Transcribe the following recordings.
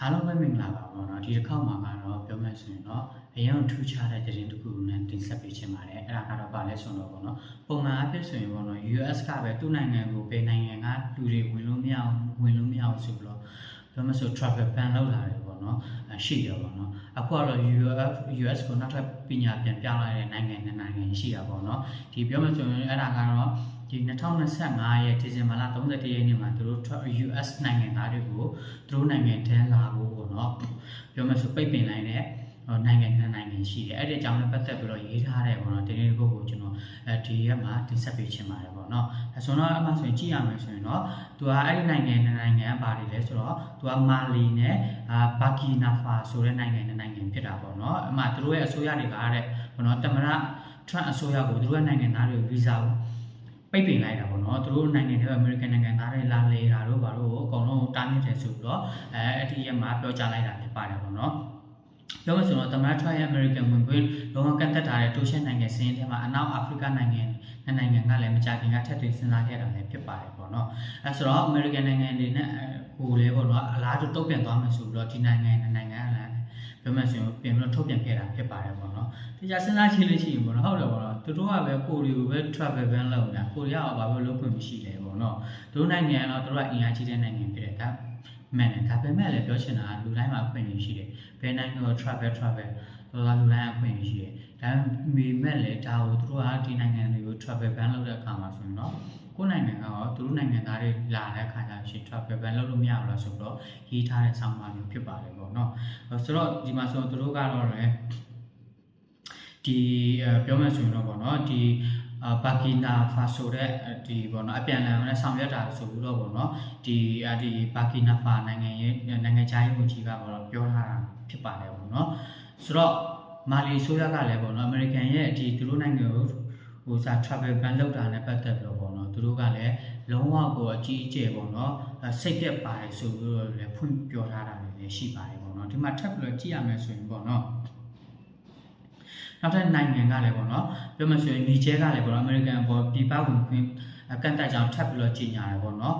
အားလုံးပဲမင်္ဂလာပါပေါ့နော်ဒီတစ်ခေါက်မှာကတော့ပြောမယ်ဆိုရင်တော့အရင်ထူးခြားတဲ့သတင်းတစ်ခုနဲ့တင်ဆက်ပေးချင်ပါတယ်အဲ့ဒါကတော့ဗာလဲဆိုတော့ပေါ့နော်ပုံမှန်အဖြစ်ဆိုရင်ပေါ့နော် US ကပဲသူ့နိုင်ငံကိုဘယ်နိုင်ငံကလူတွေဝင်လို့မရအောင်ဆိုပြီးတော့ပြောမယ်ဆို travel ban လောက်လာတယ်ပေါ့နော်ရှိတယ်ပေါ့နော်အခုကတော့ US ကိုနောက်ထပ်ပညာပြန်ပြောင်းလာတဲ့နိုင်ငံရှိတာပေါ့နော်ဒီပြောမယ်ဆိုရင်အဲ့ဒါကတော့ဒီ2025ရဲ့ဒီဇင်ဘာလ31ရက်နေ့မှာသူတို့ US နိုင်ငံသားတွေကိုသူတို့နိုင်ငံထဲလာဖို့ပေါ့နော်ပြောမယ်ဆိုပိတ်ပင်လိုက်တဲ့နိုင်ငံရှိတယ်အဲ့ဒီအကြောင်းနဲ့ပတ်သက်ပြီးတော့ရေးထားတယ်ပေါ့နော်ဒီနေ့ကိုကျွန်တော်ဒီရက်မှာတင်ဆက်ပေးချင်ပါတယ်ပေါ့နော်ဆိုတော့အမှဆိုရင်ကြည့်ရမယ်ဆိုရင်တော့သူကအဲ့ဒီနိုင်ငံဘာတွေလဲဆိုတော့သူကမာလီနဲ့ဘာကီနာဖာဆိုတဲ့နိုင်ငံဖြစ်တာပေါ့နော်အမှသူတို့ရဲ့အစိုးရတွေကတဲ့ပေါ့နော်တမရထရန့်အစိုးရကိုသူတို့ရဲ့နိုင်ငံသားတွေဗီဇာပိတ်ပင်လိုက်တာပေါ့နော်သူတို့နိုင်ငံတွေအမေရိကန်နိုင်ငံသားတွေလာလေတာတို့ဘာလို့အကုန်လုံးတားမြစ်တယ်ဆိုပြီးတော့အဲ့ဒီရက်မှာပြောကြားလိုက်တာဖြစ်ပါတယ်ပေါ့နော်ပြောမယ်ဆိုတော့တမန်ထရရဲ့ American ဝင်ခွင့်လုံးဝကန့်သက်ထားတဲ့တိုးရှင်းနိုင်ငံစင်းထဲမှာအနောက်အာဖရိကနိုင်ငံကလည်းမကြခင်ကထပ်သွင်းစဉ်းစားခဲ့တာလည်းဖြစ်ပါတယ်ပေါ့နော်အဲဆိုတော့ American နိုင်ငံတွေနဲ့ကိုလည်းပေါ့နော်အလားတူတုံ့ပြန်သွားမယ်ဆိုပြီးတော့ဒီနိုင်ငံကလည်းပြောမယ်ဆိုရင်ပြင်ပြီးတော့ထုတ်ပြန်ခဲ့တာဖြစ်ပါတယ်ပေါ့နော်ဒီကြစဉ်းစားကြည့်လို့ရှိရင်ပေါ့နော်ဟုတ်တယ်ပေါ့နော်သူတို့ကပဲကိုရီကိုပဲ travel ban လုပ်နေတာကိုရီးယားကဘာလို့လုပ်ခွင့်မရှိလဲပေါ့နော်သူတို့နိုင်ငံကတော့သူတို့ကအင်အားကြီးတဲ့နိုင်ငံဖြစ်တယ်ဒါမှန်တယ်ဒါပေမဲ့လည်းပြောချင်တာလူတိုင်းမှာအခွင့်အရေးရှိတယ်ဘယ်နိုင်ငံကို travel တော့လူတိုင်းအခွင့်အရေးရှိတယ်ဒါပေမဲ့လည်းဒါကိုသူတို့ကဒီနိုင်ငံတွေကို travel ban လုပ်တဲ့အခါမှာဆိုရင်တော့ကိုယ်နိုင်ငံကတော့သူတို့နိုင်ငံသားတွေလာတဲ့အခါကျရှင် travel ban လုပ်လို့မရဘူးလားဆိုတော့ရေးထားတဲ့ဆောင်းပါးမျိုးဖြစ်ပါတယ်ပေါ့နော်ဆိုတော့ဒီမှာဆိုသူတို့ကတော့လည်းဒီပြောမယ်ဆိုရင်တော့ပေါ့နော်ဒီဘာကီနာဖာဆိုတဲ့ဒီပေါ့နော်အပြန်အလှန်နဲ့ဆောင်ရွက်တာဆိုပြီးတော့ပေါ့နော်ဒီဘာကီနာဖာနိုင်ငံခြားရေးဝန်ကြီးကပေါ့နော်ပြောထားတာဖြစ်ပါတယ်ပေါ့နော်ဆိုတော့မာလီဆိုရကလည်းပေါ့နော်အမေရိကန်ရဲ့ဒီသူတို့နိုင်ငံကိုtravel ban လုပ်တာနဲ့ပတ်သက်ပြီးတော့ပေါ့နော်သူတို့ကလည်းလုံးဝကိုအကြီးအကျယ်ပေါ့နော်စိတ်ပြက်ပါတယ်ဆိုပြီးတော့လည်းဖွင့်ပြောထားတာလည်းရှိပါတယ်ပေါ့နော်ဒီမှာထပ်ပြီးတော့ကြည့်ရမယ်ဆိုရင်ပေါ့နော်နောက်ထပ်နိုင်ငံကလည်းပေါ့နော်ပြောမှဆိုရင်နီဂျဲကလည်းပေါ့နော်အမေရိကန်ပေါ်ပြည်ပဝင်ခွင့်ကန့်သတ်ကြောင်းထပ်ပြီးတော့ကြီးညာတယ်ပေါ့နော်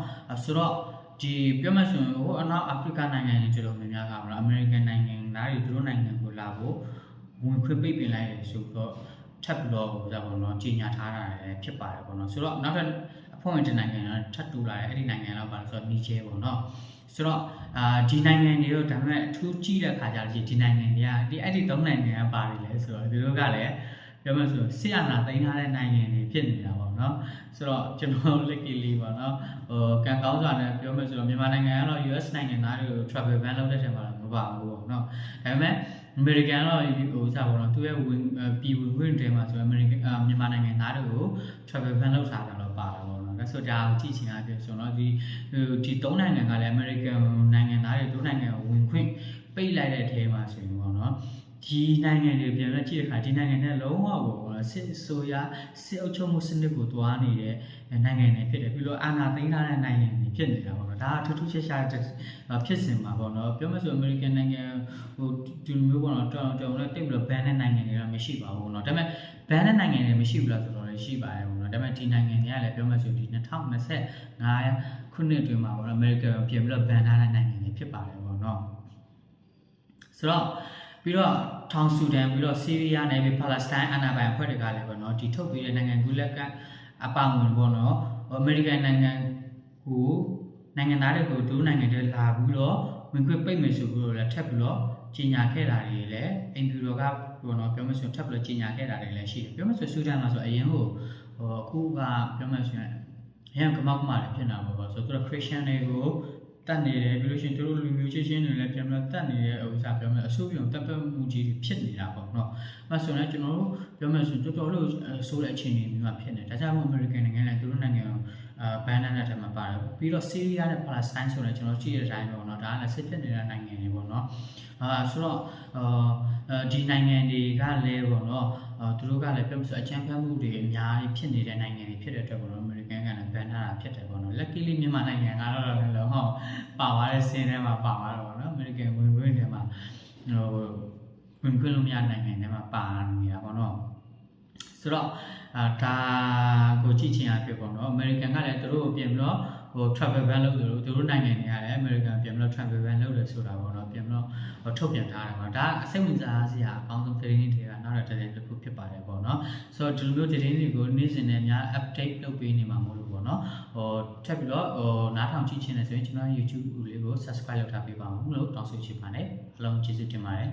ဆိုတော့ဒီပြောမှဆိုရင်ဟိုအနောက်အာဖရိကနိုင်ငံတွေတော်တော်များများကပေါ့နော်အမေရိကန်နိုင်ငံသားတွေသူတို့နိုင်ငံကိုလာဖို့ဝင်ခွင့်ပိတ်ပင်လိုက်တယ်ဆိုတော့ထပ်ပြီးတော့ပေါ့နော်ကြီးညာထားတာလည်းဖြစ်ပါတယ်ပေါ့နော်ဆိုတော့နောက်ထပ်အဖွဲ့ဝင်နိုင်ငံကထပ်တူလာတယ်အဲ့ဒီနိုင်ငံတော့ပါလို့ဆိုတော့နီဂျဲပေါ့နော်ဆိုတော့ဒီနိုင်ငံတွေတော့ဒါပေမဲ့အထူးကြည့်တဲ့အခါကျတော့ဒီနိုင်ငံတွေကအဲ့ဒီ၃နိုင်ငံကပါတယ်လဲဆိုတော့ဒီလိုကလည်းပြောမှဆိုဆရာနာသိမ်းထားတဲ့နိုင်ငံတွေဖြစ်နေတာပေါ့နော်ဆိုတော့ကျွန်တော် luckily ပေါ့နော်ကံကောင်းစွာနဲ့ပြောမှဆိုတော့မြန်မာနိုင်ငံကတော့ US နိုင်ငံသားတွေကို travel ban လုပ်တဲ့ချိန်မှာမပါဘူးပေါ့နော်ဒါပေမဲ့အမေရိကန်တော့ပေါ့နော်သူရဲ့ပြည်ဝင်ခွင့်တွေမှာဆိုတော့မြန်မာနိုင်ငံသားတွေကို travel ban လုပ်ထားတာတော့ပါတာပေါ့နော်ဒါဆိုဒါကိုကြည့်ချင်တာပြဆိုတော့ဒီ၃နိုင်ငံကလည်း American နိုင်ငံသားတွေတို့နိုင်ငံကိုဝင်ခွင့်ပိတ်လိုက်တဲ့အထဲမှာဆိုရင်ပေါ့နော်ဒီနိုင်ငံတွေပြန်ပြီးကြည့်တဲ့အခါဒီနိုင်ငံတွေလုံးဝပေါ့စစ်ဆိုရစစ်အုပ်ချုပ်မှုစနစ်ကိုတွားနေတဲ့နိုင်ငံတွေဖြစ်တယ်ပြီးတော့အာဏာသိမ်းထားတဲ့နိုင်ငံတွေဖြစ်နေတာပေါ့နော်ဒါအထူးထူးခြားခြားဖြစ်စင်မှာပေါ့နော်ပြောမှဆို American နိုင်ငံဒီမျိုးပေါ့နော်တောင်နဲ့တိတ်ပြီးတော့ ban တဲ့နိုင်ငံတွေတော့မရှိပါဘူးเนาะဒါပေမဲ့ ban တဲ့နိုင်ငံတွေမရှိဘူးလားဆိုတော့လည်းရှိပါတယ်ပေါ့နော်ဒါပေမဲ့ဒီနိုင်ငံတွေကလည်းပြောမှဆိုဒီ2025ခုနှစ်အတွင်းမှာပေါ့နော် American ပြင်ပြီးတော့ ban ထားတဲ့နိုင်ငံတွေဖြစ်ပါတယ်ပေါ့နော်ဆိုတော့ပြီးတော့ထောင်ဆူဒန်ပြီးတော့ဆီးရီးယားနဲ့ပြီးပါလက်စတိုင်းအာဏာပိုင်အဖွဲ့တွေကလည်းပေါ့နော်ဒီထုတ်ပြီးတဲ့နိုင်ငံကူလက်ကအပောင်ဝင်ပေါ့နော်အမေရိကန်နိုင်ငံကိုနိုင်ငံသားတွေကိုဒုနိုင်ငံတွေလာပြီးတော့ဝင်ခွင့်ပိတ်မယ်ဆိုပြီးတော့လည်းထပ်ပြီးတော့ကြီးညာခဲ့တာတွေလည်းအင်ဖြူတော်ကပေါ့နော်ပြောမှဆိုထပ်ပြီးတော့ကြီးညာခဲ့တာတွေလည်းရှိတယ်ပြောမှဆိုဆူဒန်မှာဆိုအရင်ကိုအခုကပြောမှဆိုရင်အရင်ကမောက်ကမှလည်းဖြစ်နေတာပေါ့ဆိုတော့ခရစ်ယာန်တွေကိုတတ်နေတယ်ပြီးလို့ရှိရင်တို့လူမျိုးချင်းတွေလည်းပြန်ပြီးတတ်နေတဲ့ဥစ္စာပြောမယ်အဆိုးပြုံတက်ပတ်မှုကြီးဖြစ်နေတာပေါ့နော်အဲဆိုရင်ကျွန်တော်တို့ပြောမယ်ဆိုတော်တော်လို့ဆိုးတဲ့အခြေအနေမျိုးဖြစ်နေဒါကြောင့်မို့ American နိုင်ငံနဲ့တို့နိုင်ငံကိုဘန်နာတဲ့ထဲမှာပါတယ်ပြီးတော့ဆီးရီးယားနဲ့ပါလက်စတိုင်းဆိုလည်းကျွန်တော်ကြည့်တဲ့အတိုင်းပေါ့နော်ဒါကလည်းစစ်ဖြစ်နေတဲ့နိုင်ငံတွေပေါ့နော်ဆိုတော့ဒီနိုင်ငံတွေကလည်းပေါ့နော်သူတို့ကလည်းပြောမယ်ဆိုအချမ်းဖတ်မှုတွေအများကြီးဖြစ်နေတဲ့နိုင်ငံတွေဖြစ်တဲ့အတွက်ပေါ့နော် American ကလည်းဘန်နာတာဖြစ်တယ်ပေါ့နော် luckily မြန်မာနိုင်ငံကတော့လည်းဟောပါသွားတဲ့စင်းထဲမှာပါသွားတော့ပေါ့နော် American ဝင်ခွင့်ထဲမှာဝင်ခွင့်လို့မရနိုင်ငံထဲမှာပါနေတာပေါ့နော်ဆိုတော့ဒါကိုကြည့်ချင်ရဖြစ်ပေါ့နော် American ကလည်းသူတို့ပြင်ပြီးတော့travel ban လုပ်တယ်လို့သူတို့နိုင်ငံတွေကလည်း American ပြင်ပြီးတော့ travel ban လုပ်တယ်ဆိုတာပေါ့နော်ပြင် ထုတ်ပြန်ထားတယ်ပေါ့ဒါအစိတ်ဝင်စားစရာအကောင်းဆုံးသတင်းတွေကနောက်တဲ့သတင်းတစ်ခုဖြစ်ပါတယ်ပေါ့နော်ဆိုတော့ဒီလိုမျိုးသတင်းတွေကိုနေ့စဉ်နဲ့များ update လုပ်ပေးနေမှာမို့လို့ပေါ့နော်ထပ်ပြီးတော့နားထောင်ကြည့်ချင်တယ်ဆိုရင်ကျွန်တော် YouTube လေးကို subscribe လုပ်ထားပေးပါဦးလို့တောင်းဆိုချင်ပါတယ်အားလုံးကျေးဇူးတင်ပါတယ်